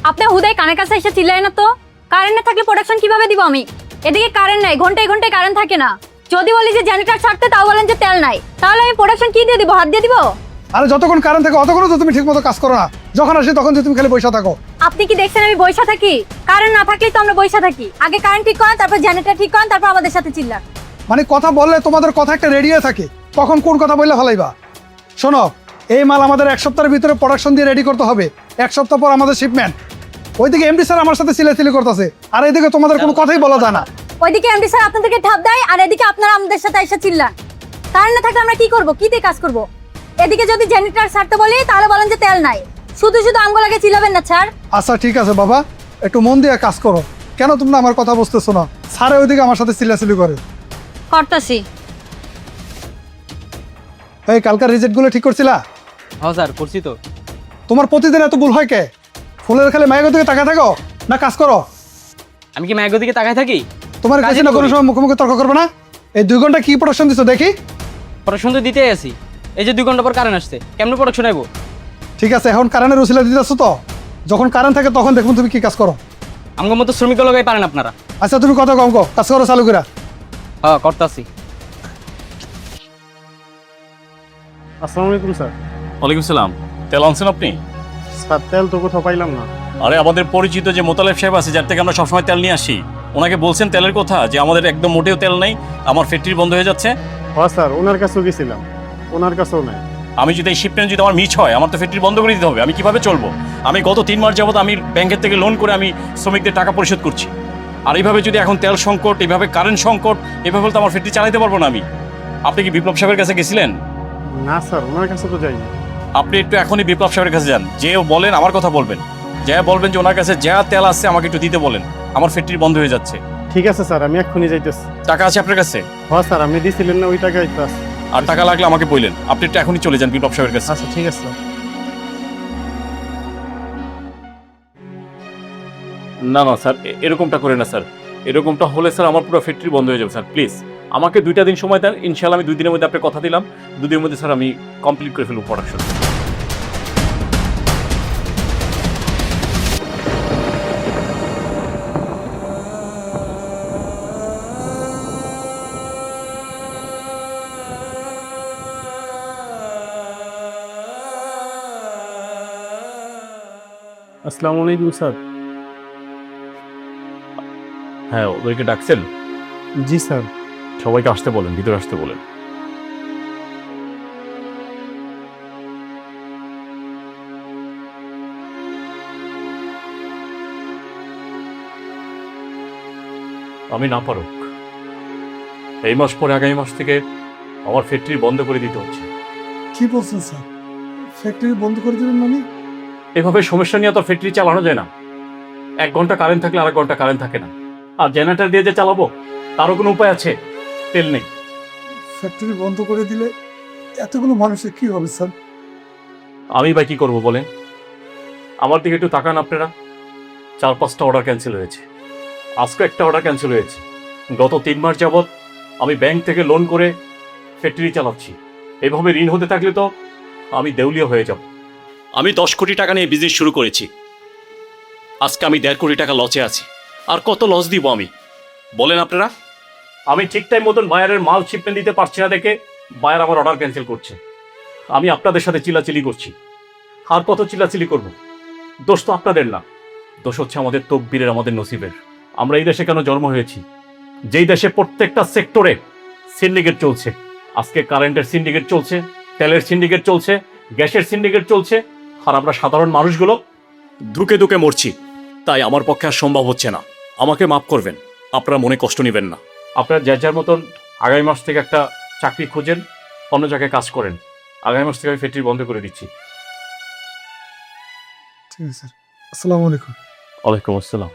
আপনি হুদাই কানের কাছে এসে চিল্লায় না তো। কারেন্ট না থাকলে প্রোডাকশন কিভাবে দিব আমি? এদিকে কারেন্ট নাই, ঘন্টায় ঘন্টায় কারেন্ট থাকে না। যদি বলি যে জেনারেটর ছাড়তে, তাও বলেন যে তেল নাই। তাহলে আমি প্রোডাকশন কি দিয়ে দিব? হাত দিয়ে দিব? আরে যতক্ষণ কারেন্ট থাকে অতক্ষণ তো তুমি ঠিকমতো কাজ করো না, যখন আসে তখন যে তুমি খালি বসে থাকো। আপনি কি দেখছেন আমি বইসা থাকি? কারেন্ট না থাকলেই তো আমরা বইসা থাকি। আগে কারেন্ট ঠিক করেন, তারপর জেনারেটর ঠিক করেন, তারপর আমাদের সাথে চিল্লান। মানে কথা বললে তোমাদের কথা একটা রেডিও থাকে, কখন কোন কথা বললে ভালাইবা। শোনো, এই মাল আমাদের এক সপ্তাহের ভিতরে প্রোডাকশন দিয়ে রেডি করতে হবে। এক সপ্তাহ পর আমাদের শিপমেন্ট। ওইদিকে এমডি স্যার আমার সাথে সিলেসিলি করতেছে, আর এইদিকে তোমাদের কোনো কথাই বলা যায় না। ওইদিকে এমডি স্যার আপনাদেরকে ঠাপ দেয়, আর এদিকে আপনারা আমাদের সাথে এসে চিল্লান। কারেন্ট না থাকলে আমরা কি করব? কি দিয়ে কাজ করব? এদিকে যদি জেনারেটর ছাড়তে বলি, তাহলে বলেন যে তেল নাই। শুধু শুধু আমগুলোকে চিল্লাবেন না স্যার। আচ্ছা ঠিক আছে বাবা, একটু মন দিয়ে কাজ করো। কেন তোমরা আমার কথা বুঝতেছো না? স্যার ওইদিকে আমার সাথে সিলাসিলি করে। করতেছি। এই কালকার রিজেক্টগুলো ঠিক করছিলা? হ্যাঁ স্যার, করছি তো। তোমার প্রতিদিন এত ভুল হয় কে? ফুলের খালি মায়ের দিকে তাকায় থাকো না কাজ করো? আমি কি ম্যাগো দিকে তাকায় থাকি? তোমার কাছে না কোনো সময় মুখোমুখি তর্ক করবে না? এই 2 ঘন্টা কি প্রোডাকশন দিছো দেখি? প্রোডাকশন তো দিতেই আছি। এই যে 2 ঘন্টা পর কারেন্ট আসছে, কেমনে প্রোডাকশন আইবো? ঠিক আছে, এখন কারেন্টের উসিলা দিতেছো তো, যখন কারেন্ট থাকে তখন দেখুন তুমি কি কাজ করো। আমার মতো শ্রমিক লাগাই পারেন আপনারা। আচ্ছা তুমি কথা কম কো, কাজ করো চালু করে। হ্যাঁ, করতাছি। আসসালামু আলাইকুম স্যার। ওয়ালাইকুম সালাম। তেল আনছেন আপনি? স্যার তেল তো কোথাও পাইলাম না। আরে আমাদের পরিচিত যে মোতালেব সাহেব আছে, যার থেকে আমরা সবসময় তেল নিয়ে আসি, ওনাকে বলছেন তেলের কথা, যে আমাদের একদম মোটেও তেল নেই, আমার ফ্যাক্টরি বন্ধ হয়ে যাচ্ছে। হ্যাঁ স্যার, ওনার কাছেও গেছিলাম, ওনার কাছেও নাই। আমি যদি এই শিপমেন্ট যদি আমার মিস হয়, আমার তো ফ্যাক্টরি বন্ধ করে দিতে হবে। আমি কিভাবে চলবো? আমি গত 3 মাস যাবত আমি ব্যাংকের থেকে লোন করে আমি শ্রমিকদের টাকা পরিশোধ করছি। আর এইভাবে যদি এখন তেল সংকট, এইভাবে কারেন্ট সংকট, এইভাবে তো আমার ফ্যাক্টরি চালাতে পারবো না আমি। আপনি কি বিপ্লব সাহেবের কাছে গেছিলেন? না স্যার, ওনার কাছে তো যাইনি। আপনি একটু এখনই বিপ্লব সাহেবের কাছে যান, যেও বলেন আমার কথা বলবেন, যা বলবেন যে ওনার কাছে যা তেল আছে আমাকে একটু দিতে বলেন, আমার ফ্যাক্টরি বন্ধ হয়ে যাচ্ছে। ঠিক আছে স্যার, আমি এক্ষুনি যাইতেছি। টাকা আছে আপনার কাছে? হ্যাঁ স্যার, আপনি দিছিলেন না ওই টাকাই তো আছে। আর টাকা লাগলে আমাকে বললেন। আপনি একটু এখনই চলে যান বিপ্লব সাহেবের কাছে। আচ্ছা ঠিক আছে স্যার। না না স্যার, এরকমটা করে না স্যার। এরকমটা হলে স্যার আমার পুরো ফ্যাক্টরি বন্ধ হয়ে যাবে স্যার। প্লিজ আমাকে 2টা দিন সময় দেন, ইনশাআল্লাহ আমি 2 দিনের মধ্যে আপনাকে কথা দিলাম, 2 দিনের মধ্যে স্যার আমি কমপ্লিট করে ফেলবো প্রোডাকশন। আসসালামু আলাইকুম স্যার। হ্যাঁ, ওদেরকে ডাকছেন? জি স্যার। সবাইকে আসতে বলেন, ভিতরে আসতে বলেন। আমি না পারুক, এই মাস পরে আগামী মাস থেকে আমার ফ্যাক্টরি বন্ধ করে দিতে হচ্ছে। কি বলছেন স্যার? ফ্যাক্টরি বন্ধ করে দিবেন মানে? এভাবে সমস্যা নিয়ে তো ফ্যাক্টরি চালানো যায় না। 1 ঘন্টা কারেন্ট থাকলে আর 1 ঘন্টা কারেন্ট থাকে না। আর জেনারেটর দিয়ে যে চালাবো তারও কোনো উপায় আছে? তেল নেই। ফ্যাক্টরি বন্ধ করে দিলে এতগুলো মানুষের কি হবে স্যার? আমি বা কি করবো বলেন? আমার দিকে একটু তাকান আপনারা। 4-5টা অর্ডার ক্যান্সেল হয়েছে, আজকে একটা অর্ডার ক্যান্সেল হয়েছে। গত 3 মাস যাবৎ আমি ব্যাংক থেকে লোন করে ফ্যাক্টরি চালাচ্ছি। এভাবে ঋণ হতে থাকলে তো আমি দেউলিয়া হয়ে যাব। আমি 10 কোটি টাকা নিয়ে বিজনেস শুরু করেছি, আজকে আমি 1.5 কোটি টাকা লসে আছি। আর কত লস দিব আমি বলেন আপনারা? আমি ঠিক টাইম মতন বায়ারের মাল শিপমেন্ট দিতে পারছি না দেখে বায়ার আমার অর্ডার ক্যান্সেল করছে। আমি আপনাদের সাথে চিল্লাচিলি করছি, আর কত চিল্লাচিলি করব? দোষ তো আপনাদের না, দোষ হচ্ছে আমাদের তকদিরের, আমাদের নসিবের। আমরা এই দেশে কেন জন্ম হয়েছি, যেই দেশে প্রত্যেকটা সেক্টরে সিন্ডিকেট চলছে। আজকে কারেন্টের সিন্ডিকেট চলছে, তেলের সিন্ডিকেট চলছে, গ্যাসের সিন্ডিকেট চলছে, আর আমরা সাধারণ মানুষগুলো ধুকে ধুকে মরছি। তাই আমার পক্ষে আর সম্ভব হচ্ছে না। আমাকে মাফ করবেন, আপনারা মনে কষ্ট নেবেন না। আপনারা যার যার মতন আগামী মাস থেকে একটা চাকরি খুঁজেন, অন্য জায়গায় কাজ করেন। আগামী মাস থেকে আমি ফ্যাক্টরি বন্ধ করে দিচ্ছি। ঠিক আছে স্যার, আসসালামু আলাইকুম। ওয়ালাইকুম আসসালাম।